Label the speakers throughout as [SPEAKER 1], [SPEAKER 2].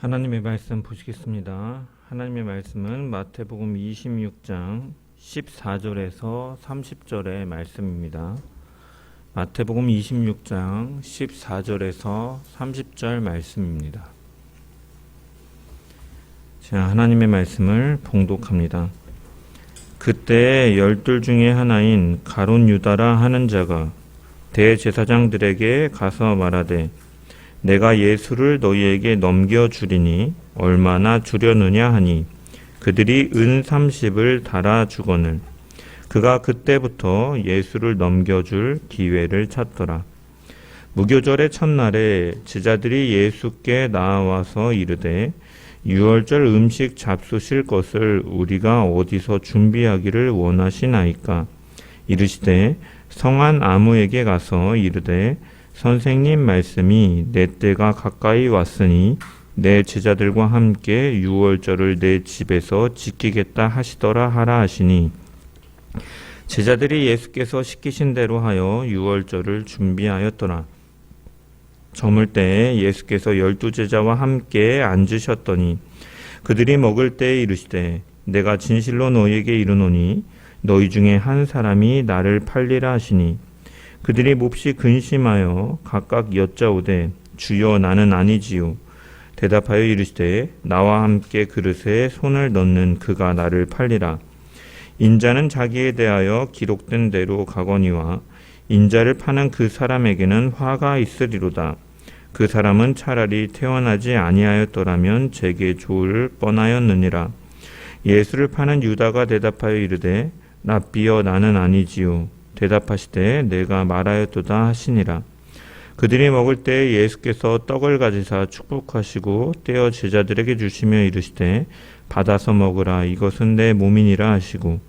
[SPEAKER 1] 하나님의 말씀 보시겠습니다. 하나님의 말씀은 마태복음 26장 14절에서 30절의 말씀입니다. 마태복음 26장 14절에서 30절 말씀입니다. 자, 하나님의 말씀을 봉독합니다. 그때 12 중에 하나인 가룟 유다라 하는 자가 대제사장들에게 가서 말하되 내가 예수를 너희에게 넘겨주리니 얼마나 주려느냐 하니 그들이 은 30을 달아 주거늘 그가 그때부터 예수를 넘겨줄 기회를 찾더라. 무교절의 첫날에 제자들이 예수께 나와서 이르되 유월절 음식 잡수실 것을 우리가 어디서 준비하기를 원하시나이까? 이르시되 성한 아무에게 가서 이르되 선생님 말씀이 내 때가 가까이 왔으니 내 제자들과 함께 유월절을 내 집에서 지키겠다 하시더라 하라 하시니 제자들이 예수께서 시키신 대로 하여 유월절을 준비하였더라. 저물 때에 예수께서 12 제자와 함께 앉으셨더니 그들이 먹을 때에 이르시되 내가 진실로 너희에게 이르노니 너희 중에 한 사람이 나를 팔리라 하시니 그들이 몹시 근심하여 각각 여짜오되 주여 나는 아니지요. 대답하여 이르시되 나와 함께 그릇에 손을 넣는 그가 나를 팔리라. 인자는 자기에 대하여 기록된 대로 가거니와 인자를 파는 그 사람에게는 화가 있으리로다. 그 사람은 차라리 태어나지 아니하였더라면 제게 좋을 뻔하였느니라. 예수를 파는 유다가 대답하여 이르되 랍비여 나는 아니지요. 대답하시되 내가 말하였도다 하시니라. 그들이 먹을 때 예수께서 떡을 가지사 축복하시고 떼어 제자들에게 주시며 이르시되 받아서 먹으라 이것은 내 몸이니라 하시고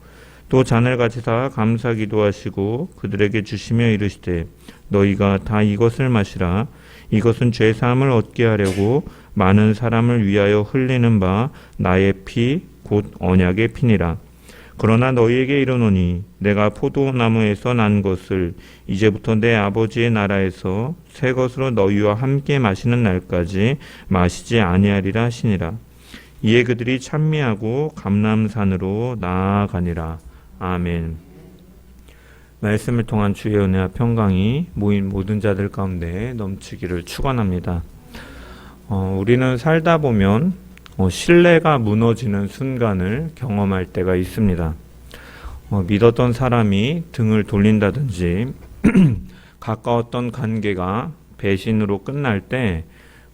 [SPEAKER 1] 또 잔을 가지사 감사 기도하시고 그들에게 주시며 이르시되 너희가 다 이것을 마시라 이것은 죄사함을 얻게 하려고 많은 사람을 위하여 흘리는 바 나의 피 곧 언약의 피니라. 그러나 너희에게 이르노니 내가 포도나무에서 난 것을 이제부터 내 아버지의 나라에서 새 것으로 너희와 함께 마시는 날까지 마시지 아니하리라 하시니라. 이에 그들이 찬미하고 감람산으로 나아가니라. 아멘. 말씀을 통한 주의 은혜와 평강이 모인 모든 자들 가운데 넘치기를 축원합니다. 우리는 살다 보면 신뢰가 무너지는 순간을 경험할 때가 있습니다. 믿었던 사람이 등을 돌린다든지 가까웠던 관계가 배신으로 끝날 때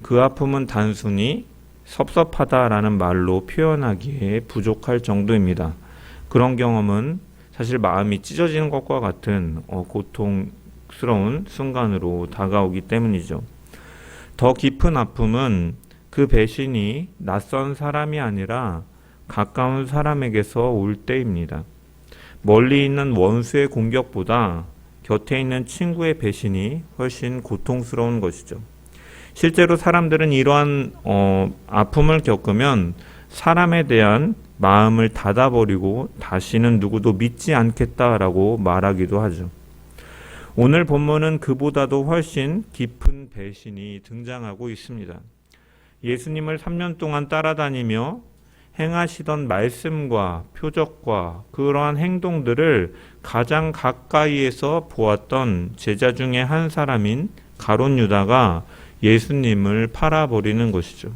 [SPEAKER 1] 그 아픔은 단순히 섭섭하다라는 말로 표현하기에 부족할 정도입니다. 그런 경험은 사실 마음이 찢어지는 것과 같은 고통스러운 순간으로 다가오기 때문이죠. 더 깊은 아픔은 그 배신이 낯선 사람이 아니라 가까운 사람에게서 올 때입니다. 멀리 있는 원수의 공격보다 곁에 있는 친구의 배신이 훨씬 고통스러운 것이죠. 실제로 사람들은 이러한 아픔을 겪으면 사람에 대한 마음을 닫아버리고 다시는 누구도 믿지 않겠다라고 말하기도 하죠. 오늘 본문은 그보다도 훨씬 깊은 배신이 등장하고 있습니다. 예수님을 3년 동안 따라다니며 행하시던 말씀과 표적과 그러한 행동들을 가장 가까이에서 보았던 제자 중에 한 사람인 가룟 유다가 예수님을 팔아버리는 것이죠.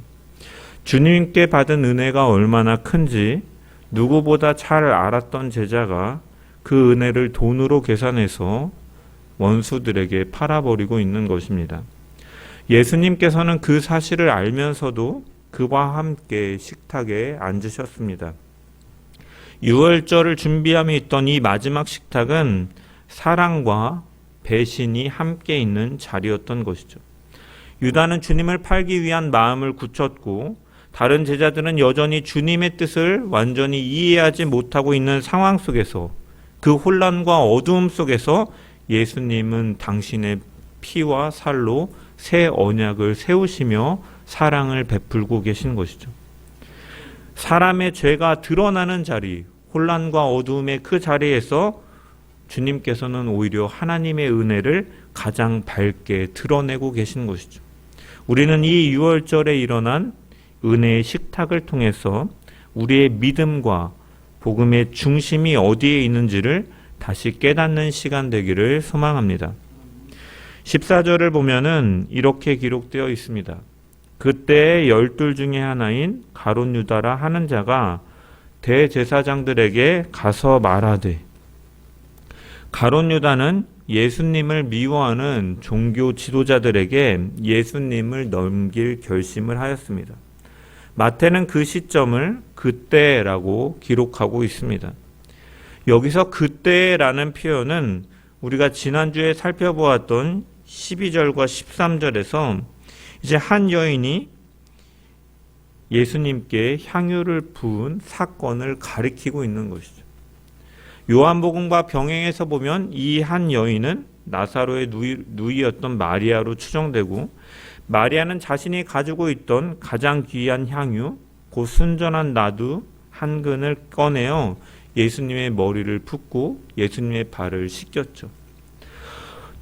[SPEAKER 1] 주님께 받은 은혜가 얼마나 큰지 누구보다 잘 알았던 제자가 그 은혜를 돈으로 계산해서 원수들에게 팔아버리고 있는 것입니다. 예수님께서는 그 사실을 알면서도 그와 함께 식탁에 앉으셨습니다. 유월절을 준비함에 있던 이 마지막 식탁은 사랑과 배신이 함께 있는 자리였던 것이죠. 유다는 주님을 팔기 위한 마음을 굳혔고 다른 제자들은 여전히 주님의 뜻을 완전히 이해하지 못하고 있는 상황 속에서 그 혼란과 어두움 속에서 예수님은 당신의 피와 살로 새 언약을 세우시며 사랑을 베풀고 계신 것이죠. 사람의 죄가 드러나는 자리, 혼란과 어두움의 그 자리에서 주님께서는 오히려 하나님의 은혜를 가장 밝게 드러내고 계신 것이죠. 우리는 이 유월절에 일어난 은혜의 식탁을 통해서 우리의 믿음과 복음의 중심이 어디에 있는지를 다시 깨닫는 시간 되기를 소망합니다. 14절을 보면은 이렇게 기록되어 있습니다. 그때 12 중에 하나인 가룟 유다라 하는 자가 대제사장들에게 가서 말하되, 가룟 유다는 예수님을 미워하는 종교 지도자들에게 예수님을 넘길 결심을 하였습니다. 마태는 그 시점을 그때라고 기록하고 있습니다. 여기서 그때라는 표현은 우리가 지난주에 살펴보았던 12절과 13절에서 이제 한 여인이 예수님께 향유를 부은 사건을 가리키고 있는 것이죠. 요한복음과 병행해서 보면 이 한 여인은 나사로의 누이였던 마리아로 추정되고, 마리아는 자신이 가지고 있던 가장 귀한 향유, 곧 순전한 나두 한 근을 꺼내어 예수님의 머리를 붓고 예수님의 발을 씻겼죠.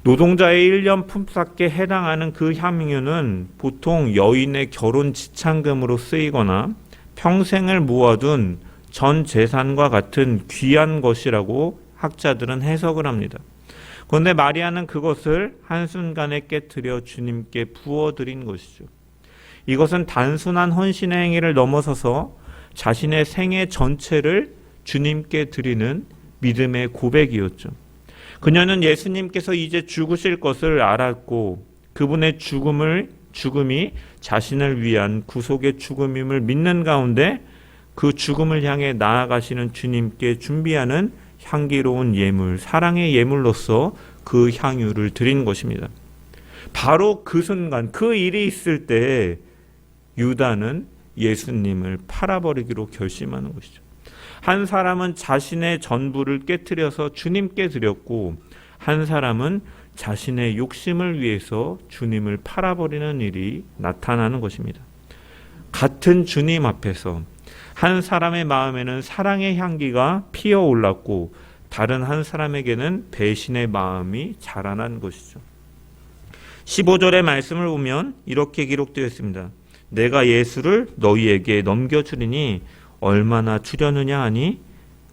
[SPEAKER 1] 노동자의 1년 품삯에 해당하는 그 향유는 보통 여인의 결혼 지참금으로 쓰이거나 평생을 모아둔 전 재산과 같은 귀한 것이라고 학자들은 해석을 합니다. 그런데 마리아는 그것을 한순간에 깨트려 주님께 부어드린 것이죠. 이것은 단순한 헌신의 행위를 넘어서서 자신의 생애 전체를 주님께 드리는 믿음의 고백이었죠. 그녀는 예수님께서 이제 죽으실 것을 알았고, 그분의 죽음이 자신을 위한 구속의 죽음임을 믿는 가운데 그 죽음을 향해 나아가시는 주님께 준비하는 향기로운 예물, 사랑의 예물로서 그 향유를 드린 것입니다. 바로 그 순간, 그 일이 있을 때 유다는 예수님을 팔아버리기로 결심하는 것이죠. 한 사람은 자신의 전부를 깨트려서 주님께 드렸고, 한 사람은 자신의 욕심을 위해서 주님을 팔아버리는 일이 나타나는 것입니다. 같은 주님 앞에서 한 사람의 마음에는 사랑의 향기가 피어올랐고, 다른 한 사람에게는 배신의 마음이 자라난 것이죠. 15절의 말씀을 보면 이렇게 기록되어 있습니다. 내가 예수를 너희에게 넘겨주리니 얼마나 주려느냐 하니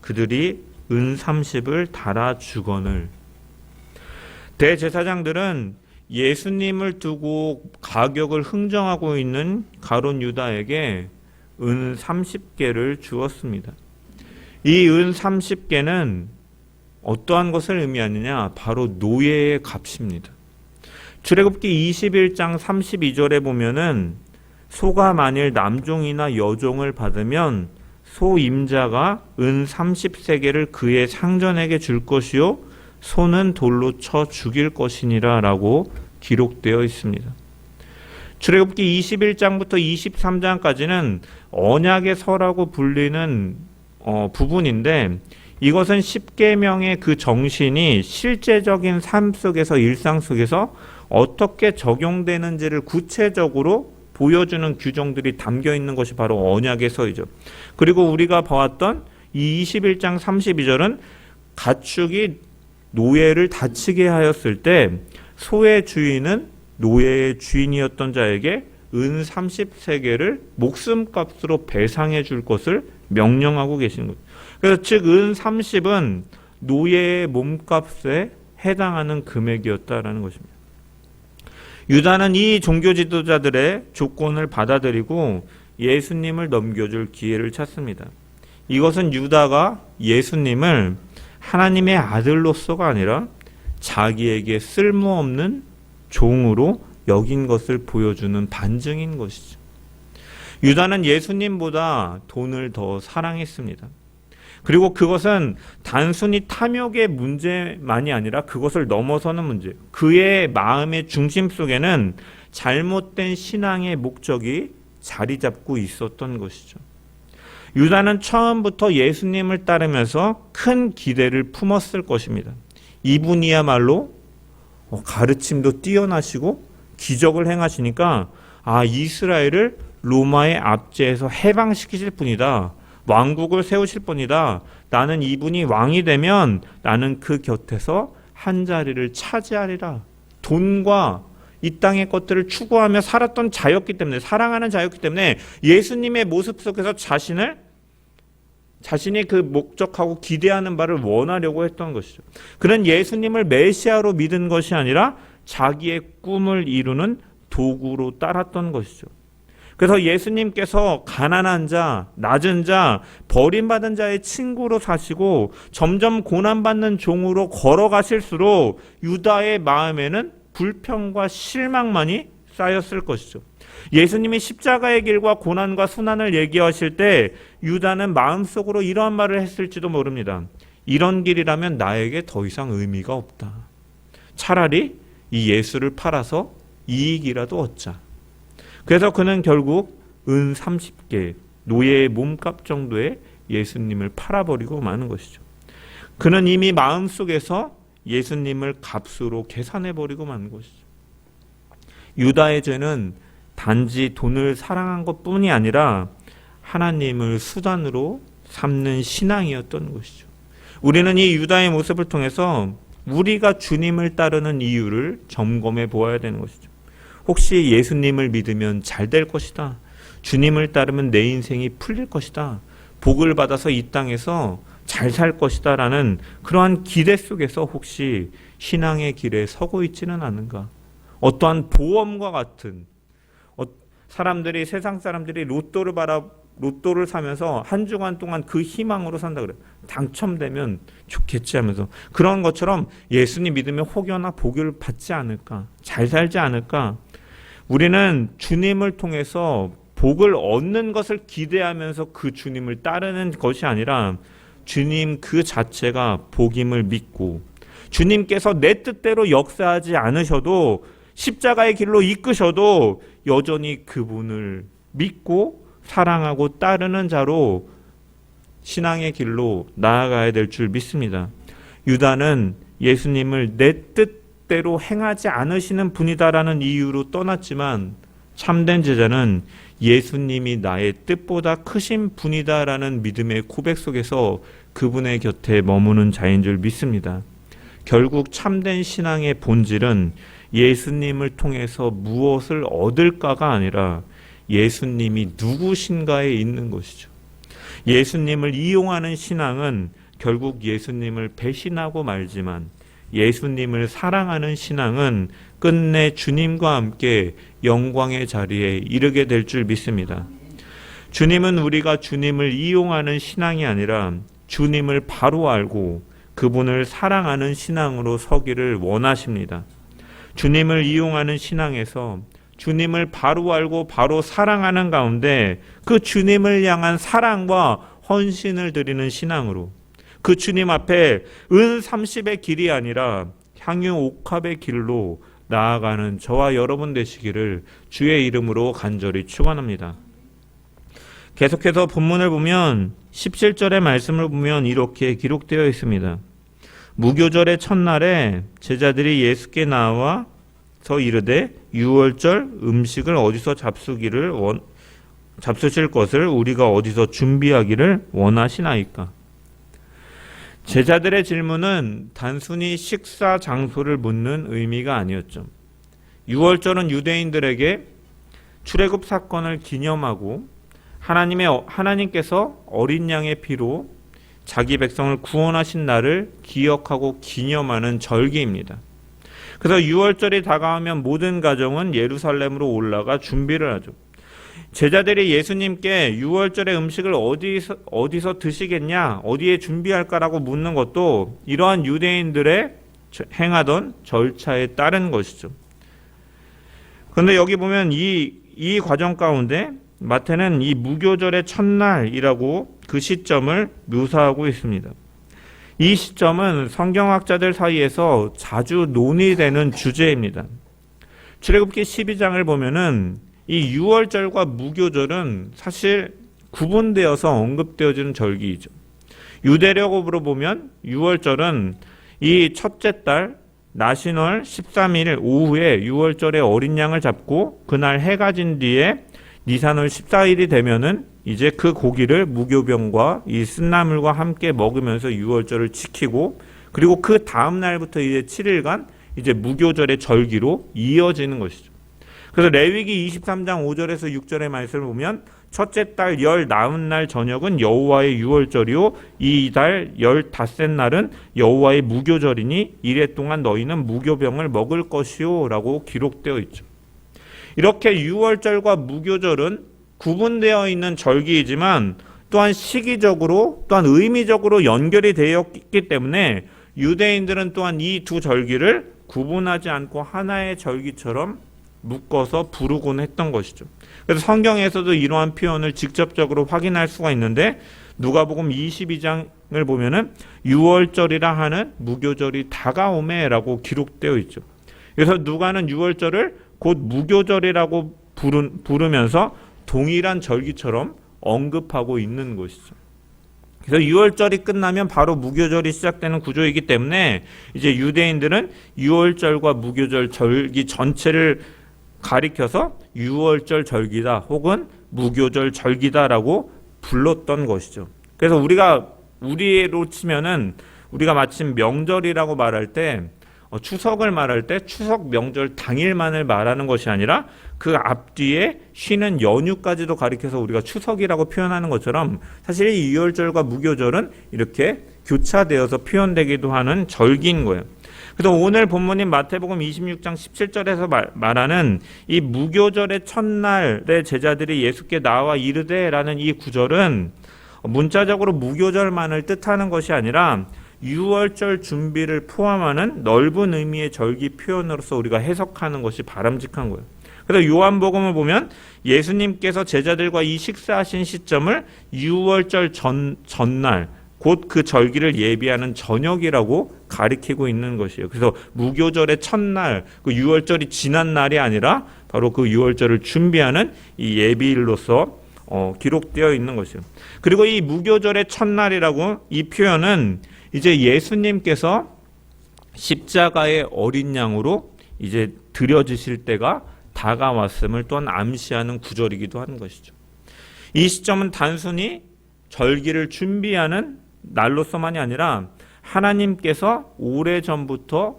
[SPEAKER 1] 그들이 은 30을 달아 주거늘. 대제사장들은 예수님을 두고 가격을 흥정하고 있는 가룟 유다에게 은 30개를 주었습니다. 이 은 30개는 어떠한 것을 의미하느냐? 바로 노예의 값입니다. 출애굽기 21장 32절에 보면은 소가 만일 남종이나 여종을 받으면 소 임자가 은 30세겔을 그의 상전에게 줄 것이요 소는 돌로 쳐 죽일 것이니라 라고 기록되어 있습니다. 출애굽기 21장부터 23장까지는 언약의 서라고 불리는 부분인데, 이것은 10계명의 그 정신이 실제적인 삶 속에서, 일상 속에서 어떻게 적용되는지를 구체적으로 보여주는 규정들이 담겨 있는 것이 바로 언약의 서이죠. 그리고 우리가 보았던 이 21장 32절은 가축이 노예를 다치게 하였을 때 소의 주인은 노예의 주인이었던 자에게 은 30세겔을 목숨값으로 배상해 줄 것을 명령하고 계신 거죠. 그래서 즉 은 30은 노예의 몸값에 해당하는 금액이었다라는 것입니다. 유다는 이 종교 지도자들의 조건을 받아들이고 예수님을 넘겨줄 기회를 찾습니다. 이것은 유다가 예수님을 하나님의 아들로서가 아니라 자기에게 쓸모없는 종으로 여긴 것을 보여주는 반증인 것이죠. 유다는 예수님보다 돈을 더 사랑했습니다. 그리고 그것은 단순히 탐욕의 문제만이 아니라 그것을 넘어서는 문제, 그의 마음의 중심 속에는 잘못된 신앙의 목적이 자리 잡고 있었던 것이죠. 유다는 처음부터 예수님을 따르면서 큰 기대를 품었을 것입니다. 이분이야말로 가르침도 뛰어나시고 기적을 행하시니까 이스라엘을 로마의 압제에서 해방시키실 분이다. 왕국을 세우실 분이다. 나는 이분이 왕이 되면 나는 그 곁에서 한 자리를 차지하리라. 돈과 이 땅의 것들을 추구하며 살았던 자였기 때문에, 사랑하는 자였기 때문에 예수님의 모습 속에서 자신이 그 목적하고 기대하는 바를 원하려고 했던 것이죠. 그는 예수님을 메시아로 믿은 것이 아니라 자기의 꿈을 이루는 도구로 따랐던 것이죠. 그래서 예수님께서 가난한 자, 낮은 자, 버림받은 자의 친구로 사시고 점점 고난받는 종으로 걸어가실수록 유다의 마음에는 불평과 실망만이 쌓였을 것이죠. 예수님이 십자가의 길과 고난과 순환을 얘기하실 때 유다는 마음속으로 이러한 말을 했을지도 모릅니다. 이런 길이라면 나에게 더 이상 의미가 없다. 차라리 이 예수를 팔아서 이익이라도 얻자. 그래서 그는 결국 은 30개, 노예의 몸값 정도의 예수님을 팔아버리고 마는 것이죠. 그는 이미 마음속에서 예수님을 값으로 계산해버리고 마는 것이죠. 유다의 죄는 단지 돈을 사랑한 것뿐이 아니라 하나님을 수단으로 삼는 신앙이었던 것이죠. 우리는 이 유다의 모습을 통해서 우리가 주님을 따르는 이유를 점검해 보아야 되는 것이죠. 혹시 예수님을 믿으면 잘 될 것이다. 주님을 따르면 내 인생이 풀릴 것이다. 복을 받아서 이 땅에서 잘 살 것이다 라는 그러한 기대 속에서 혹시 신앙의 길에 서고 있지는 않은가. 어떠한 보험과 같은, 세상 사람들이 로또를 사면서 한 주간 동안 그 희망으로 산다 그래요. 당첨되면 좋겠지 하면서. 그런 것처럼 예수님 믿으면 혹여나 복을 받지 않을까, 잘 살지 않을까. 우리는 주님을 통해서 복을 얻는 것을 기대하면서 그 주님을 따르는 것이 아니라 주님 그 자체가 복임을 믿고 주님께서 내 뜻대로 역사하지 않으셔도 십자가의 길로 이끄셔도 여전히 그분을 믿고 사랑하고 따르는 자로 신앙의 길로 나아가야 될 줄 믿습니다. 유다는 예수님을 내 뜻대로 행하지 않으시는 분이다라는 이유로 떠났지만 참된 제자는 예수님이 나의 뜻보다 크신 분이다라는 믿음의 고백 속에서 그분의 곁에 머무는 자인 줄 믿습니다. 결국 참된 신앙의 본질은 예수님을 통해서 무엇을 얻을까가 아니라 예수님이 누구신가에 있는 것이죠. 예수님을 이용하는 신앙은 결국 예수님을 배신하고 말지만 예수님을 사랑하는 신앙은 끝내 주님과 함께 영광의 자리에 이르게 될 줄 믿습니다. 주님은 우리가 주님을 이용하는 신앙이 아니라 주님을 바로 알고 그분을 사랑하는 신앙으로 서기를 원하십니다. 주님을 이용하는 신앙에서 주님을 바로 알고 바로 사랑하는 가운데 그 주님을 향한 사랑과 헌신을 드리는 신앙으로 그 주님 앞에 은 30의 길이 아니라 향유 옥합의 길로 나아가는 저와 여러분 되시기를 주의 이름으로 간절히 축원합니다. 계속해서 본문을 보면 17절의 말씀을 보면 이렇게 기록되어 있습니다. 무교절의 첫날에 제자들이 예수께 나와서 이르되 유월절 음식을 어디서 잡수실 것을 우리가 어디서 준비하기를 원하시나이까? 제자들의 질문은 단순히 식사 장소를 묻는 의미가 아니었죠. 유월절은 유대인들에게 출애굽 사건을 기념하고 하나님께서 어린 양의 피로 자기 백성을 구원하신 날을 기억하고 기념하는 절기입니다. 그래서 유월절이 다가오면 모든 가정은 예루살렘으로 올라가 준비를 하죠. 제자들이 예수님께 유월절의 음식을 어디서 드시겠냐, 어디에 준비할까라고 묻는 것도 이러한 유대인들의 행하던 절차에 따른 것이죠. 그런데 여기 보면 이 과정 가운데 마태는 이 무교절의 첫날이라고 그 시점을 묘사하고 있습니다. 이 시점은 성경학자들 사이에서 자주 논의되는 주제입니다. 출애굽기 12장을 보면은 이 유월절과 무교절은 사실 구분되어서 언급되어지는 절기이죠. 유대력으로 보면 유월절은 이 첫째 달 나신월 13일 오후에 유월절의 어린 양을 잡고 그날 해가 진 뒤에 니산월 14일이 되면은 이제 그 고기를 무교병과 이 쓴나물과 함께 먹으면서 유월절을 지키고 그리고 그 다음 날부터 이제 7일간 이제 무교절의 절기로 이어지는 것이죠. 그래서 레위기 23장 5절에서 6절의 말씀을 보면 첫째 달 열 나은 날 저녁은 여호와의 유월절이요 이 달 15째 날은 여호와의 무교절이니 이래 동안 너희는 무교병을 먹을 것이요 라고 기록되어 있죠. 이렇게 유월절과 무교절은 구분되어 있는 절기이지만 또한 시기적으로 또한 의미적으로 연결이 되어 있기 때문에 유대인들은 또한 이 두 절기를 구분하지 않고 하나의 절기처럼 묶어서 부르곤 했던 것이죠. 그래서 성경에서도 이러한 표현을 직접적으로 확인할 수가 있는데 누가복음 22장을 보면은 유월절이라 하는 무교절이 다가오매라고 기록되어 있죠. 그래서 누가는 유월절을 곧 무교절이라고 부르면서 동일한 절기처럼 언급하고 있는 것이죠. 그래서 유월절이 끝나면 바로 무교절이 시작되는 구조이기 때문에 이제 유대인들은 유월절과 무교절 절기 전체를 가리켜서 유월절 절기다 혹은 무교절 절기다라고 불렀던 것이죠. 그래서 우리로 치면은 우리가 마침 명절이라고 말할 때 추석을 말할 때 추석 명절 당일만을 말하는 것이 아니라 그 앞뒤에 쉬는 연휴까지도 가리켜서 우리가 추석이라고 표현하는 것처럼 사실 이 유월절과 무교절은 이렇게 교차되어서 표현되기도 하는 절기인 거예요. 그래서 오늘 본문인 마태복음 26장 17절에서 말하는 이 무교절의 첫날에 제자들이 예수께 나와 이르되라는 이 구절은 문자적으로 무교절만을 뜻하는 것이 아니라 유월절 준비를 포함하는 넓은 의미의 절기 표현으로서 우리가 해석하는 것이 바람직한 거예요. 그래서 요한복음을 보면 예수님께서 제자들과 이 식사하신 시점을 유월절 전날 곧 그 절기를 예비하는 저녁이라고 가리키고 있는 것이에요. 그래서 무교절의 첫날, 그 유월절이 지난 날이 아니라 바로 그 유월절을 준비하는 이 예비일로서 기록되어 있는 것이에요. 그리고 이 무교절의 첫날이라고 이 표현은 이제 예수님께서 십자가의 어린 양으로 이제 드려지실 때가 다가왔음을 또한 암시하는 구절이기도 하는 것이죠. 이 시점은 단순히 절기를 준비하는 날로서만이 아니라 하나님께서 오래전부터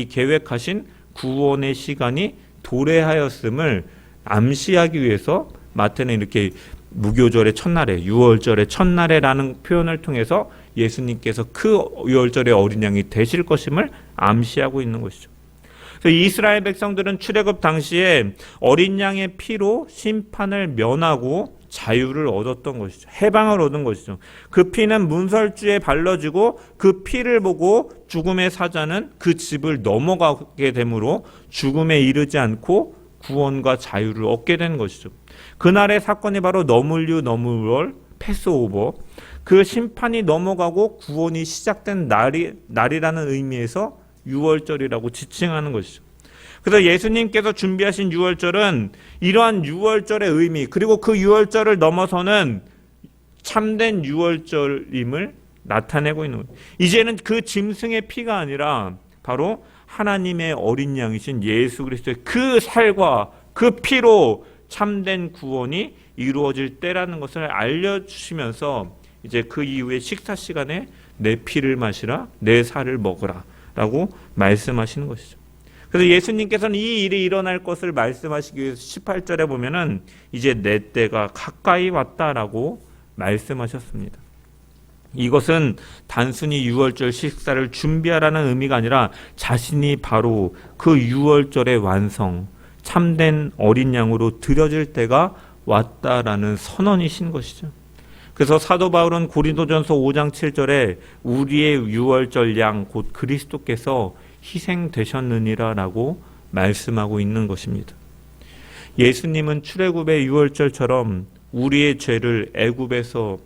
[SPEAKER 1] 계획하신 구원의 시간이 도래하였음을 암시하기 위해서 마태는 이렇게 무교절의 첫날에 유월절의 첫날에라는 표현을 통해서 예수님께서 그 유월절의 어린 양이 되실 것임을 암시하고 있는 것이죠. 그래서 이스라엘 백성들은 출애굽 당시에 어린 양의 피로 심판을 면하고 자유를 얻었던 것이죠. 해방을 얻은 것이죠. 그 피는 문설주에 발라지고 그 피를 보고 죽음의 사자는 그 집을 넘어가게 되므로 죽음에 이르지 않고 구원과 자유를 얻게 된 것이죠. 그날의 사건이 바로 너물월 패스오버, 그 심판이 넘어가고 구원이 시작된 날이라는 의미에서 유월절이라고 지칭하는 것이죠. 그래서 예수님께서 준비하신 유월절은 이러한 유월절의 의미 그리고 그 유월절을 넘어서는 참된 유월절임을 나타내고 있는 거예요. 이제는 그 짐승의 피가 아니라 바로 하나님의 어린 양이신 예수 그리스도의 그 살과 그 피로 참된 구원이 이루어질 때라는 것을 알려주시면서 이제 그 이후에 식사 시간에 내 피를 마시라 내 살을 먹으라 라고 말씀하시는 것이죠. 그래서 예수님께서는 이 일이 일어날 것을 말씀하시기 위해서 18절에 보면은 이제 내 때가 가까이 왔다라고 말씀하셨습니다. 이것은 단순히 유월절 식사를 준비하라는 의미가 아니라 자신이 바로 그 유월절의 완성, 참된 어린 양으로 드려질 때가 왔다라는 선언이신 것이죠. 그래서 사도 바울은 고린도전서 5장 7절에 우리의 유월절 양 곧 그리스도께서 희생되셨느니라라고 말씀하고 있는 것입니다. 예수님은 출애굽의 유월절처럼 우리의 죄를 애굽에서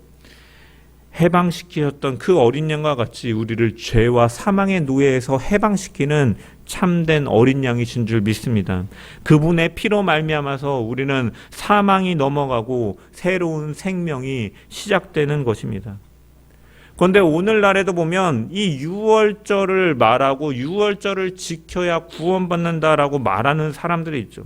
[SPEAKER 1] 해방시키셨던 그 어린 양과 같이 우리를 죄와 사망의 노예에서 해방시키는 참된 어린 양이신 줄 믿습니다. 그분의 피로 말미암아서 우리는 사망이 넘어가고 새로운 생명이 시작되는 것입니다. 그런데 오늘날에도 보면 이 유월절을 말하고 유월절을 지켜야 구원받는다라고 말하는 사람들이 있죠.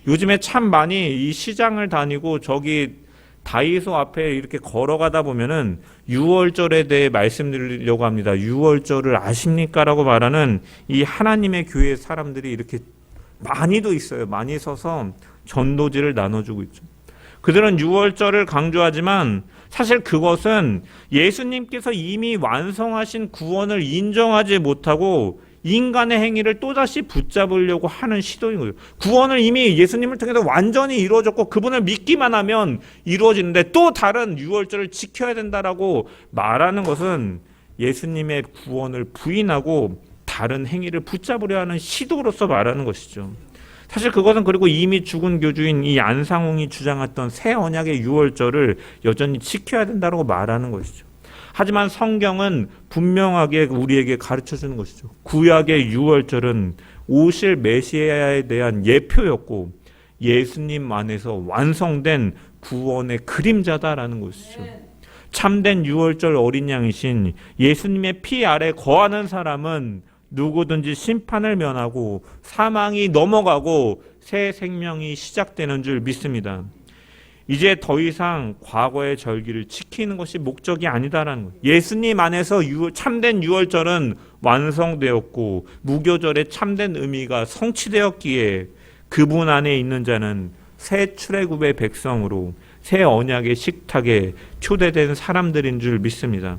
[SPEAKER 1] 요즘에 참 많이 이 시장을 다니고 저기 다이소 앞에 이렇게 걸어가다 보면은 유월절에 대해 말씀드리려고 합니다. 유월절을 아십니까? 라고 말하는 이 하나님의 교회 사람들이 이렇게 많이도 있어요. 많이 서서 전도지를 나눠주고 있죠. 그들은 유월절을 강조하지만 사실 그것은 예수님께서 이미 완성하신 구원을 인정하지 못하고 인간의 행위를 또다시 붙잡으려고 하는 시도인 거예요. 구원을 이미 예수님을 통해서 완전히 이루어졌고 그분을 믿기만 하면 이루어지는데 또 다른 유월절을 지켜야 된다라고 말하는 것은 예수님의 구원을 부인하고 다른 행위를 붙잡으려 하는 시도로서 말하는 것이죠. 사실 그것은 그리고 이미 죽은 교주인 이 안상홍이 주장했던 새 언약의 유월절을 여전히 지켜야 된다고 말하는 것이죠. 하지만 성경은 분명하게 우리에게 가르쳐 주는 것이죠. 구약의 유월절은 오실 메시아에 대한 예표였고 예수님 안에서 완성된 구원의 그림자다라는 것이죠. 참된 유월절 어린 양이신 예수님의 피 아래 거하는 사람은 누구든지 심판을 면하고 사망이 넘어가고 새 생명이 시작되는 줄 믿습니다. 이제 더 이상 과거의 절기를 지키는 것이 목적이 아니다라는 거예요. 예수님 안에서 참된 유월절은 완성되었고 무교절의 참된 의미가 성취되었기에 그분 안에 있는 자는 새 출애굽의 백성으로 새 언약의 식탁에 초대된 사람들인 줄 믿습니다.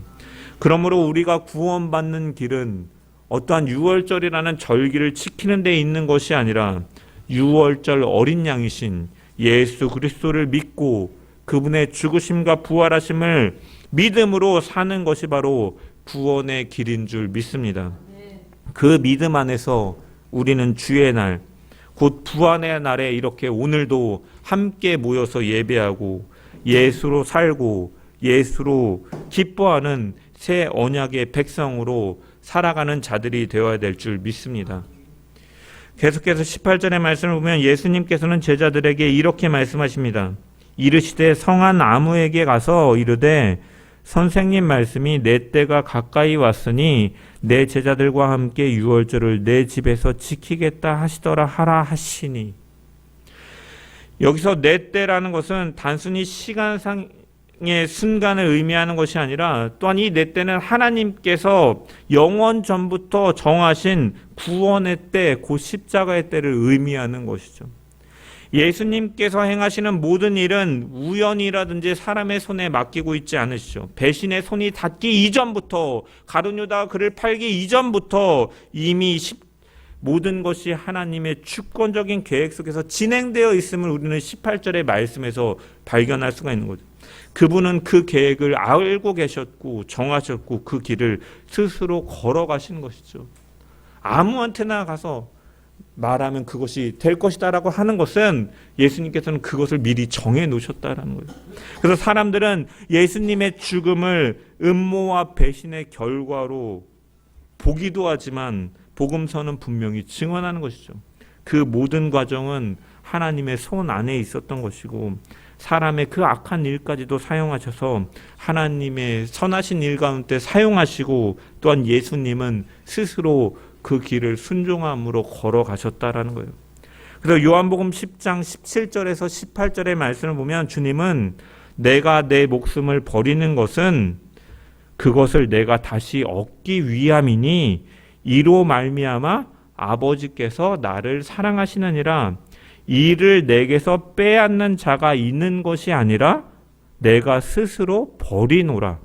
[SPEAKER 1] 그러므로 우리가 구원받는 길은 어떠한 유월절이라는 절기를 지키는 데 있는 것이 아니라 유월절 어린 양이신 예수 그리스도를 믿고 그분의 죽으심과 부활하심을 믿음으로 사는 것이 바로 구원의 길인 줄 믿습니다. 그 믿음 안에서 우리는 주의 날, 곧 부활의 날에 이렇게 오늘도 함께 모여서 예배하고 예수로 살고 예수로 기뻐하는 새 언약의 백성으로 살아가는 자들이 되어야 될 줄 믿습니다. 계속해서 18절의 말씀을 보면 예수님께서는 제자들에게 이렇게 말씀하십니다. 이르시되 성한 아무에게 가서 이르되 선생님 말씀이 내 때가 가까이 왔으니 내 제자들과 함께 유월절을 내 집에서 지키겠다 하시더라 하라 하시니. 여기서 내 때라는 것은 단순히 시간상의 순간을 의미하는 것이 아니라 또한 이 내 때는 하나님께서 영원 전부터 정하신 구원의 때, 곧 십자가의 때를 의미하는 것이죠. 예수님께서 행하시는 모든 일은 우연이라든지 사람의 손에 맡기고 있지 않으시죠. 배신의 손이 닿기 이전부터, 가룟 유다가 그를 팔기 이전부터 이미 모든 것이 하나님의 주권적인 계획 속에서 진행되어 있음을 우리는 18절의 말씀에서 발견할 수가 있는 거죠. 그분은 그 계획을 알고 계셨고 정하셨고 그 길을 스스로 걸어가신 것이죠. 아무한테나 가서 말하면 그것이 될 것이다라고 하는 것은 예수님께서는 그것을 미리 정해 놓으셨다라는 거예요. 그래서 사람들은 예수님의 죽음을 음모와 배신의 결과로 보기도 하지만 복음서는 분명히 증언하는 것이죠. 그 모든 과정은 하나님의 손 안에 있었던 것이고 사람의 그 악한 일까지도 사용하셔서 하나님의 선하신 일 가운데 사용하시고 또한 예수님은 스스로 그 길을 순종함으로 걸어가셨다라는 거예요. 그래서 요한복음 10장 17절에서 18절의 말씀을 보면 주님은 내가 내 목숨을 버리는 것은 그것을 내가 다시 얻기 위함이니 이로 말미암아 아버지께서 나를 사랑하시느니라. 이를 내게서 빼앗는 자가 있는 것이 아니라 내가 스스로 버리노라.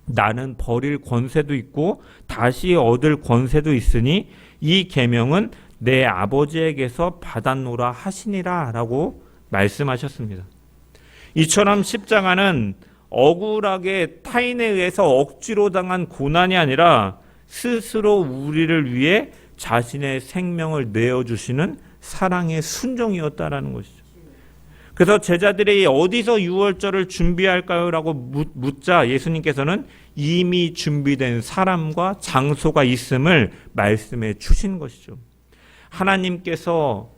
[SPEAKER 1] 나는 버릴 권세도 있고 다시 얻을 권세도 있으니 이 계명은 내 아버지에게서 받았노라 하시니라 라고 말씀하셨습니다. 이처럼 십자가는 억울하게 타인에 의해서 억지로 당한 고난이 아니라 스스로 우리를 위해 자신의 생명을 내어주시는 사랑의 순종이었다라는 것이죠. 그래서 제자들이 어디서 유월절을 준비할까요? 라고 묻자 예수님께서는 이미 준비된 사람과 장소가 있음을 말씀해 주신 것이죠. 하나님께서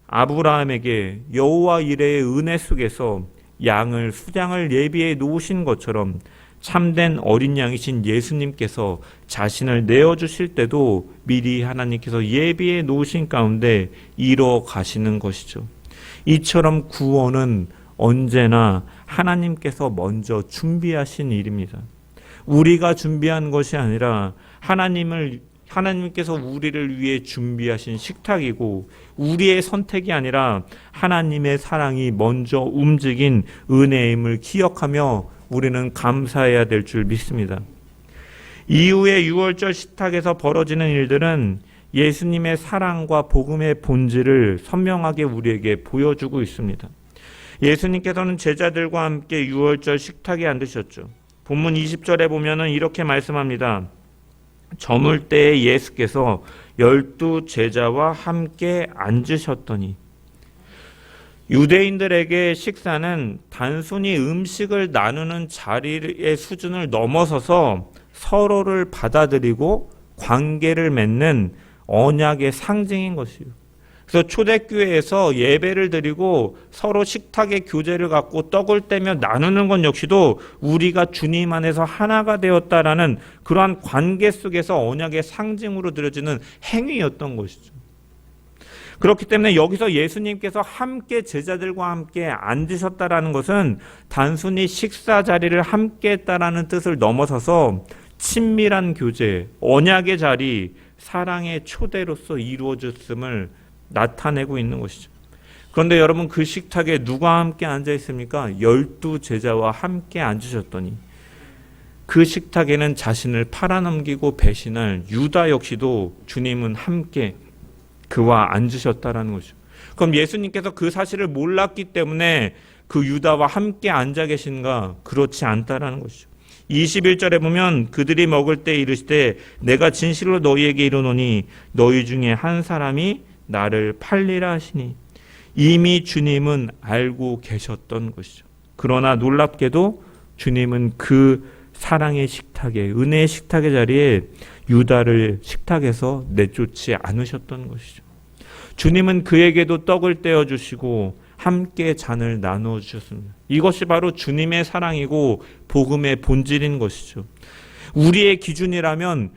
[SPEAKER 1] 아브라함에게 여호와 이레의 은혜 속에서 양을 수장을 예비해 놓으신 것처럼 참된 어린 양이신 예수님께서 자신을 내어주실 때도 미리 하나님께서 예비해 놓으신 가운데 이뤄 가시는 것이죠. 이처럼 구원은 언제나 하나님께서 먼저 준비하신 일입니다. 우리가 준비한 것이 아니라 하나님께서 우리를 위해 준비하신 식탁이고, 우리의 선택이 아니라 하나님의 사랑이 먼저 움직인 은혜임을 기억하며 우리는 감사해야 될 줄 믿습니다. 이후에 유월절 식탁에서 벌어지는 일들은 예수님의 사랑과 복음의 본질을 선명하게 우리에게 보여주고 있습니다. 예수님께서는 제자들과 함께 유월절 식탁에 앉으셨죠. 본문 20절에 보면은 이렇게 말씀합니다. 저물 때에 예수께서 12 제자와 함께 앉으셨더니. 유대인들에게 식사는 단순히 음식을 나누는 자리의 수준을 넘어서서 서로를 받아들이고 관계를 맺는 언약의 상징인 것이요. 그래서 초대교회에서 예배를 드리고 서로 식탁의 교제를 갖고 떡을 떼며 나누는 것 역시도 우리가 주님 안에서 하나가 되었다라는 그러한 관계 속에서 언약의 상징으로 드려지는 행위였던 것이죠. 그렇기 때문에 여기서 예수님께서 함께 제자들과 함께 앉으셨다라는 것은 단순히 식사 자리를 함께 했다라는 뜻을 넘어서서 친밀한 교제, 언약의 자리, 사랑의 초대로서 이루어졌음을 나타내고 있는 것이죠. 그런데 여러분, 그 식탁에 누가 함께 앉아 있습니까? 12 제자와 함께 앉으셨더니, 그 식탁에는 자신을 팔아넘기고 배신할 유다 역시도 주님은 함께 그와 앉으셨다라는 것이죠. 그럼 예수님께서 그 사실을 몰랐기 때문에 그 유다와 함께 앉아 계신가? 그렇지 않다라는 것이죠. 21절에 보면 그들이 먹을 때 이르시되 내가 진실로 너희에게 이르노니 너희 중에 한 사람이 나를 팔리라 하시니, 이미 주님은 알고 계셨던 것이죠. 그러나 놀랍게도 주님은 그 사랑의 식탁에, 은혜의 식탁의 자리에 유다를 식탁에서 내쫓지 않으셨던 것이죠. 주님은 그에게도 떡을 떼어주시고 함께 잔을 나누어 주셨습니다. 이것이 바로 주님의 사랑이고 복음의 본질인 것이죠. 우리의 기준이라면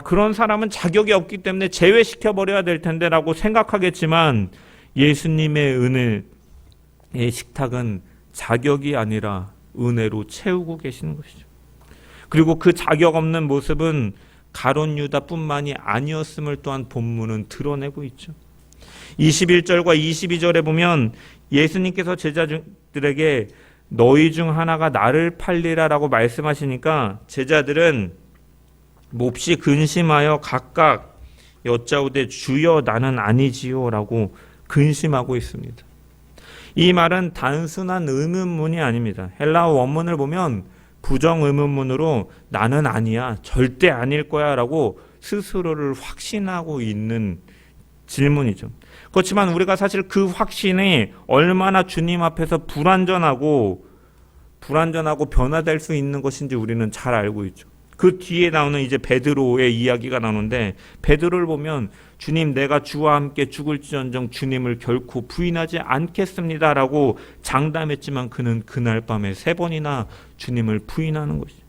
[SPEAKER 1] 그런 사람은 자격이 없기 때문에 제외시켜버려야 될 텐데 라고 생각하겠지만, 예수님의 은혜의 식탁은 자격이 아니라 은혜로 채우고 계시는 것이죠. 그리고 그 자격 없는 모습은 가룟 유다뿐만이 아니었음을 또한 본문은 드러내고 있죠. 21절과 22절에 보면 예수님께서 제자들에게 너희 중 하나가 나를 팔리라라고 말씀하시니까 제자들은 몹시 근심하여 각각 여짜오되 주여 나는 아니지요 라고 근심하고 있습니다. 이 말은 단순한 의문문이 아닙니다. 헬라어 원문을 보면 부정 의문문으로 나는 아니야, 절대 아닐 거야 라고 스스로를 확신하고 있는 질문이죠. 그렇지만 우리가 사실 그 확신이 얼마나 주님 앞에서 불완전하고 변화될 수 있는 것인지 우리는 잘 알고 있죠. 그 뒤에 나오는 이제 베드로의 이야기가 나오는데, 베드로를 보면 주님 내가 주와 함께 죽을지언정 주님을 결코 부인하지 않겠습니다라고 장담했지만 그는 그날 밤에 3번이나 주님을 부인하는 것이죠.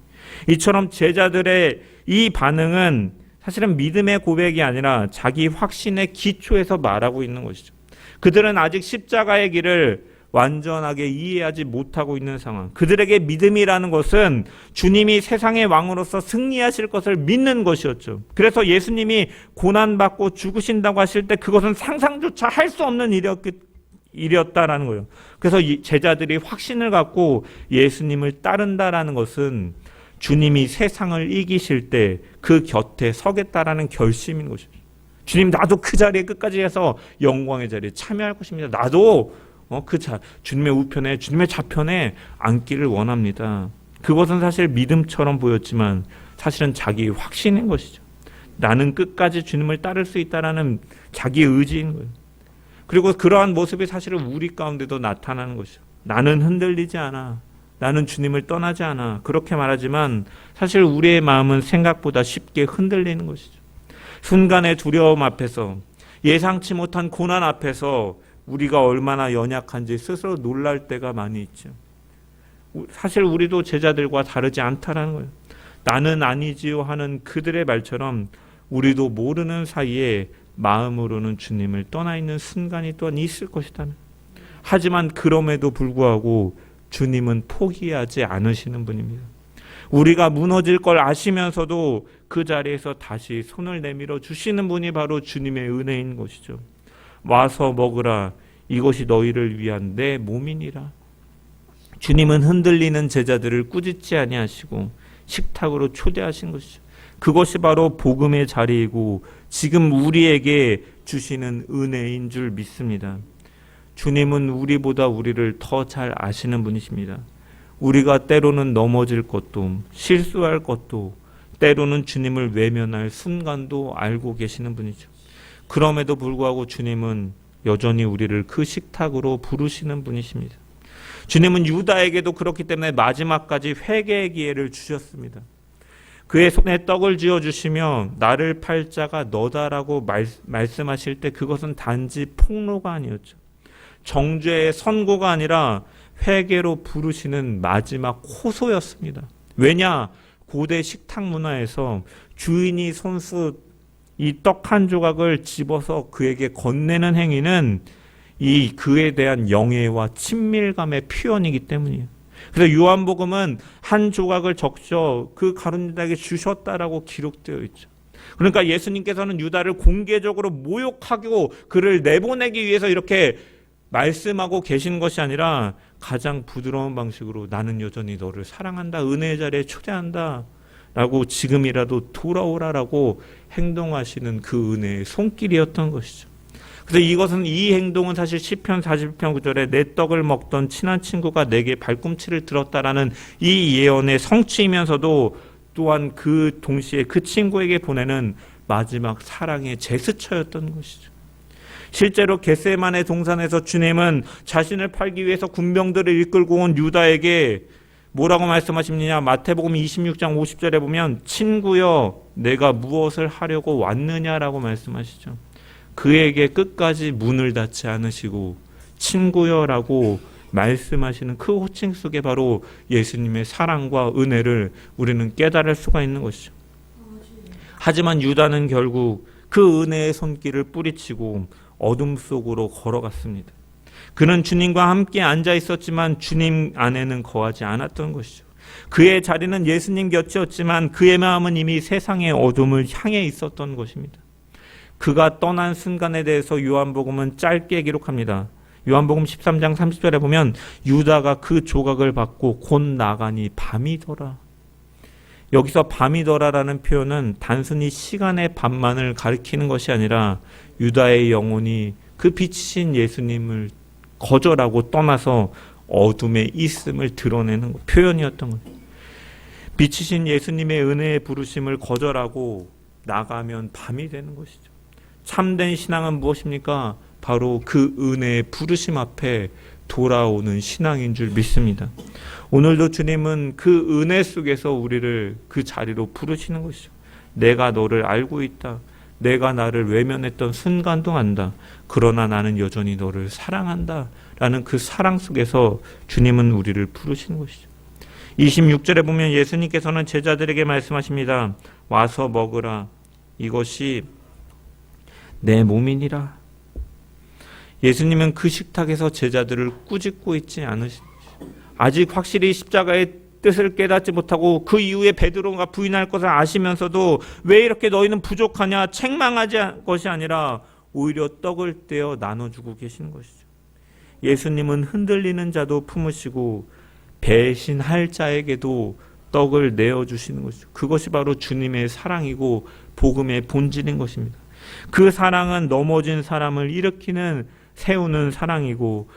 [SPEAKER 1] 이처럼 제자들의 이 반응은 사실은 믿음의 고백이 아니라 자기 확신의 기초에서 말하고 있는 것이죠. 그들은 아직 십자가의 길을 완전하게 이해하지 못하고 있는 상황. 그들에게 믿음이라는 것은 주님이 세상의 왕으로서 승리하실 것을 믿는 것이었죠. 그래서 예수님이 고난받고 죽으신다고 하실 때 그것은 상상조차 할 수 없는 일이었다라는 거예요. 그래서 제자들이 확신을 갖고 예수님을 따른다라는 것은 주님이 세상을 이기실 때 그 곁에 서겠다라는 결심인 것입니다. 주님, 나도 그 자리에 끝까지 해서 영광의 자리에 참여할 것입니다. 나도 주님의 우편에, 주님의 좌편에 앉기를 원합니다. 그것은 사실 믿음처럼 보였지만 사실은 자기 확신인 것이죠. 나는 끝까지 주님을 따를 수 있다라는 자기 의지인 거예요. 그리고 그러한 모습이 사실은 우리 가운데도 나타나는 것이죠. 나는 흔들리지 않아. 나는 주님을 떠나지 않아. 그렇게 말하지만 사실 우리의 마음은 생각보다 쉽게 흔들리는 것이죠. 순간의 두려움 앞에서, 예상치 못한 고난 앞에서 우리가 얼마나 연약한지 스스로 놀랄 때가 많이 있죠. 사실 우리도 제자들과 다르지 않다라는 거예요. 나는 아니지요 하는 그들의 말처럼 우리도 모르는 사이에 마음으로는 주님을 떠나 있는 순간이 또한 있을 것이다. 하지만 그럼에도 불구하고 주님은 포기하지 않으시는 분입니다. 우리가 무너질 걸 아시면서도 그 자리에서 다시 손을 내밀어 주시는 분이 바로 주님의 은혜인 것이죠. 와서 먹으라, 이것이 너희를 위한 내 몸이니라. 주님은 흔들리는 제자들을 꾸짖지 아니하시고 식탁으로 초대하신 것이죠. 그것이 바로 복음의 자리이고 지금 우리에게 주시는 은혜인 줄 믿습니다. 주님은 우리보다 우리를 더 잘 아시는 분이십니다. 우리가 때로는 넘어질 것도, 실수할 것도, 때로는 주님을 외면할 순간도 알고 계시는 분이죠. 그럼에도 불구하고 주님은 여전히 우리를 그 식탁으로 부르시는 분이십니다. 주님은 유다에게도 그렇기 때문에 마지막까지 회개의 기회를 주셨습니다. 그의 손에 떡을 쥐어주시며 나를 팔 자가 너다라고 말씀하실 때 그것은 단지 폭로가 아니었죠. 정죄의 선고가 아니라 회개로 부르시는 마지막 호소였습니다. 왜냐? 고대 식탁 문화에서 주인이 손수 이 떡 한 조각을 집어서 그에게 건네는 행위는 이 그에 대한 영예와 친밀감의 표현이기 때문이에요. 그래서 요한복음은 한 조각을 적셔 그 가룟유다에게 주셨다라고 기록되어 있죠. 그러니까 예수님께서는 유다를 공개적으로 모욕하고 그를 내보내기 위해서 이렇게 말씀하고 계신 것이 아니라 가장 부드러운 방식으로 나는 여전히 너를 사랑한다, 은혜의 자리에 초대한다 라고 지금이라도 돌아오라라고 행동하시는 그 은혜의 손길이었던 것이죠. 그래서 이 행동은 사실 시편 41편 9절에 내 떡을 먹던 친한 친구가 내게 발꿈치를 들었다라는 이 예언의 성취이면서도 또한 그 동시에 그 친구에게 보내는 마지막 사랑의 제스처였던 것이죠. 실제로 겟세마네 동산에서 주님은 자신을 팔기 위해서 군병들을 이끌고 온 유다에게 뭐라고 말씀하십니까? 마태복음 26장 50절에 보면 친구여 내가 무엇을 하려고 왔느냐라고 말씀하시죠. 그에게 끝까지 문을 닫지 않으시고 친구여라고 말씀하시는 그 호칭 속에 바로 예수님의 사랑과 은혜를 우리는 깨달을 수가 있는 것이죠. 하지만 유다는 결국 그 은혜의 손길을 뿌리치고 어둠 속으로 걸어갔습니다. 그는 주님과 함께 앉아 있었지만 주님 안에는 거하지 않았던 것이죠. 그의 자리는 예수님 곁이었지만 그의 마음은 이미 세상의 어둠을 향해 있었던 것입니다. 그가 떠난 순간에 대해서 요한복음은 짧게 기록합니다. 요한복음 13장 30절에 보면 유다가 그 조각을 받고 곧 나가니 밤이더라. 여기서 밤이더라라는 표현은 단순히 시간의 밤만을 가리키는 것이 아니라 유다의 영혼이 그 빛이신 예수님을 거절하고 떠나서 어둠에 있음을 드러내는 표현이었던 거예요. 빛이신 예수님의 은혜의 부르심을 거절하고 나가면 밤이 되는 것이죠. 참된 신앙은 무엇입니까? 바로 그 은혜의 부르심 앞에 돌아오는 신앙인 줄 믿습니다. 오늘도 주님은 그 은혜 속에서 우리를 그 자리로 부르시는 것이죠. 내가 너를 알고 있다. 내가 나를 외면했던 순간도 안다. 그러나 나는 여전히 너를 사랑한다. 라는 그 사랑 속에서 주님은 우리를 부르시는 것이죠. 26절에 보면 예수님께서는 제자들에게 말씀하십니다. 와서 먹으라. 이것이 내 몸이니라. 예수님은 그 식탁에서 제자들을 꾸짖고 있지 않으십니다. 아직 확실히 십자가의 뜻을 깨닫지 못하고 그 이후에 베드로가 부인할 것을 아시면서도 왜 이렇게 너희는 부족하냐 책망하지 것이 아니라 오히려 떡을 떼어 나눠주고 계시는 것이죠. 예수님은 흔들리는 자도 품으시고 배신할 자에게도 떡을 내어주시는 것이죠. 그것이 바로 주님의 사랑이고 복음의 본질인 것입니다. 그 사랑은 넘어진 사람을 일으키는 세우는 사랑이고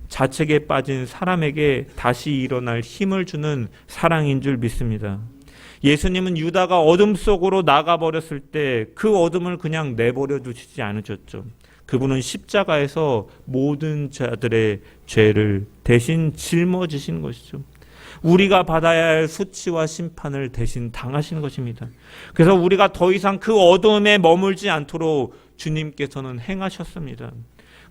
[SPEAKER 1] 자책에 빠진 사람에게 다시 일어날 힘을 주는 사랑인 줄 믿습니다. 예수님은 유다가 어둠 속으로 나가버렸을 때 그 어둠을 그냥 내버려 두시지 않으셨죠. 그분은 십자가에서 모든 자들의 죄를 대신 짊어지신 것이죠. 우리가 받아야 할 수치와 심판을 대신 당하신 것입니다. 그래서 우리가 더 이상 그 어둠에 머물지 않도록 주님께서는 행하셨습니다.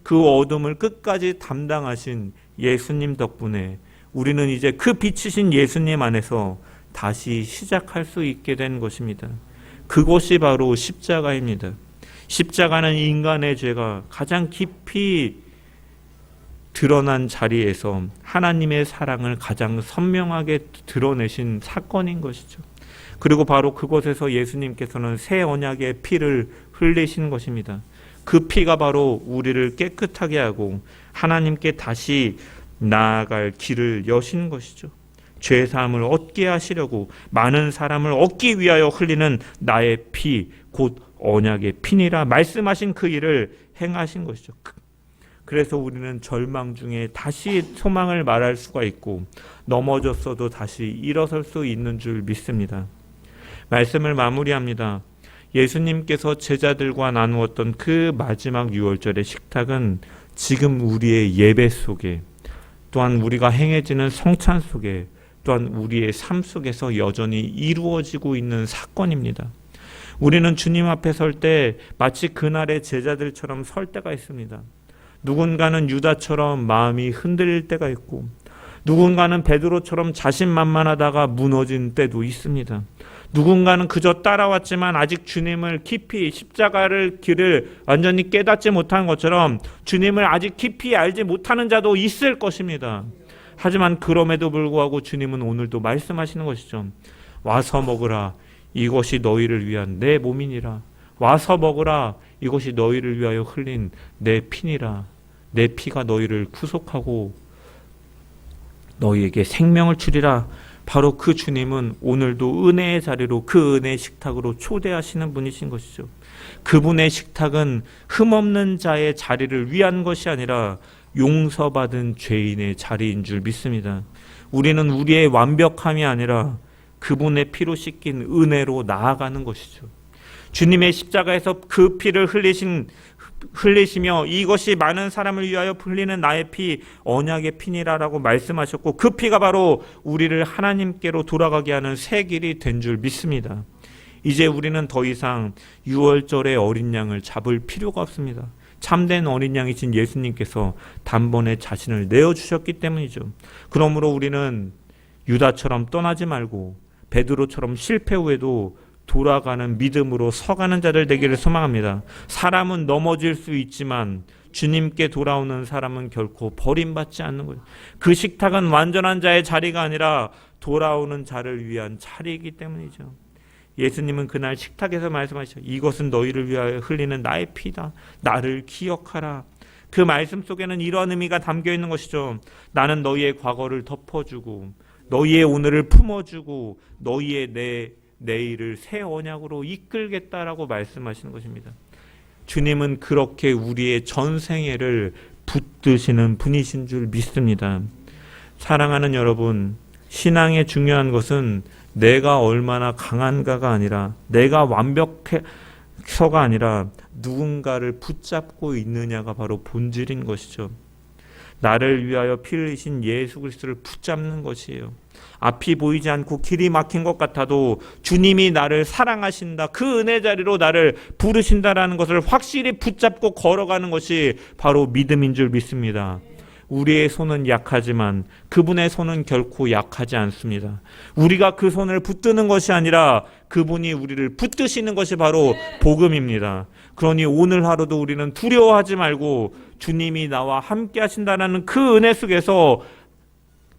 [SPEAKER 1] 그 어둠을 끝까지 담당하신 예수님 덕분에 우리는 이제 그 빛이신 예수님 안에서 다시 시작할 수 있게 된 것입니다. 그것이 바로 십자가입니다. 십자가는 인간의 죄가 가장 깊이 드러난 자리에서 하나님의 사랑을 가장 선명하게 드러내신 사건인 것이죠. 그리고 바로 그곳에서 예수님께서는 새 언약의 피를 흘리신 것입니다. 그 피가 바로 우리를 깨끗하게 하고 하나님께 다시 나아갈 길을 여신 것이죠. 죄사함을 얻게 하시려고 많은 사람을 얻기 위하여 흘리는 나의 피, 곧 언약의 피니라 말씀하신 그 일을 행하신 것이죠. 그래서 우리는 절망 중에 다시 소망을 말할 수가 있고 넘어졌어도 다시 일어설 수 있는 줄 믿습니다. 말씀을 마무리합니다. 예수님께서 제자들과 나누었던 그 마지막 유월절의 식탁은 지금 우리의 예배 속에, 또한 우리가 행해지는 성찬 속에, 또한 우리의 삶 속에서 여전히 이루어지고 있는 사건입니다. 우리는 주님 앞에 설 때 마치 그날의 제자들처럼 설 때가 있습니다. 누군가는 유다처럼 마음이 흔들릴 때가 있고, 누군가는 베드로처럼 자신만만하다가 무너진 때도 있습니다. 누군가는 그저 따라왔지만 아직 주님을 깊이 십자가를 길을 완전히 깨닫지 못한 것처럼 주님을 아직 깊이 알지 못하는 자도 있을 것입니다. 하지만 그럼에도 불구하고 주님은 오늘도 말씀하시는 것이죠. 와서 먹으라. 이것이 너희를 위한 내 몸이니라. 와서 먹으라. 이것이 너희를 위하여 흘린 내 피니라. 내 피가 너희를 구속하고 너희에게 생명을 주리라. 바로 그 주님은 오늘도 은혜의 자리로, 그 은혜의 식탁으로 초대하시는 분이신 것이죠. 그분의 식탁은 흠없는 자의 자리를 위한 것이 아니라 용서받은 죄인의 자리인 줄 믿습니다. 우리는 우리의 완벽함이 아니라 그분의 피로 씻긴 은혜로 나아가는 것이죠. 주님의 십자가에서 그 피를 흘리시며 이것이 많은 사람을 위하여 흘리는 나의 피, 언약의 피니라라고 말씀하셨고, 그 피가 바로 우리를 하나님께로 돌아가게 하는 새 길이 된 줄 믿습니다. 이제 우리는 더 이상 유월절의 어린 양을 잡을 필요가 없습니다. 참된 어린 양이신 예수님께서 단번에 자신을 내어주셨기 때문이죠. 그러므로 우리는 유다처럼 떠나지 말고 베드로처럼 실패 후에도 돌아가는 믿음으로 서가는 자들 되기를 소망합니다. 사람은 넘어질 수 있지만 주님께 돌아오는 사람은 결코 버림받지 않는 거예요. 그 식탁은 완전한 자의 자리가 아니라 돌아오는 자를 위한 자리이기 때문이죠. 예수님은 그날 식탁에서 말씀하시죠. 이것은 너희를 위하여 흘리는 나의 피다. 나를 기억하라. 그 말씀 속에는 이런 의미가 담겨 있는 것이죠. 나는 너희의 과거를 덮어주고 너희의 오늘을 품어주고 너희의 내일을 새 언약으로 이끌겠다라고 말씀하시는 것입니다. 주님은 그렇게 우리의 전생애를 붙드시는 분이신 줄 믿습니다. 사랑하는 여러분, 신앙의 중요한 것은 내가 얼마나 강한가가 아니라, 내가 완벽해서가 아니라 누군가를 붙잡고 있느냐가 바로 본질인 것이죠. 나를 위하여 피 흘리신 예수 그리스도를 붙잡는 것이에요. 앞이 보이지 않고 길이 막힌 것 같아도 주님이 나를 사랑하신다, 그 은혜 자리로 나를 부르신다라는 것을 확실히 붙잡고 걸어가는 것이 바로 믿음인 줄 믿습니다. 우리의 손은 약하지만 그분의 손은 결코 약하지 않습니다. 우리가 그 손을 붙드는 것이 아니라 그분이 우리를 붙드시는 것이 바로 복음입니다. 그러니 오늘 하루도 우리는 두려워하지 말고 주님이 나와 함께 하신다는 그 은혜 속에서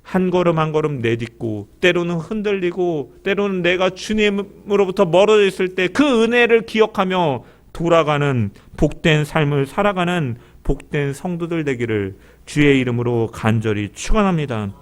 [SPEAKER 1] 한 걸음 한 걸음 내딛고, 때로는 흔들리고 때로는 내가 주님으로부터 멀어져 있을 때 그 은혜를 기억하며 돌아가는 복된 삶을 살아가는 복된 성도들 되기를 주의 이름으로 간절히 축원합니다.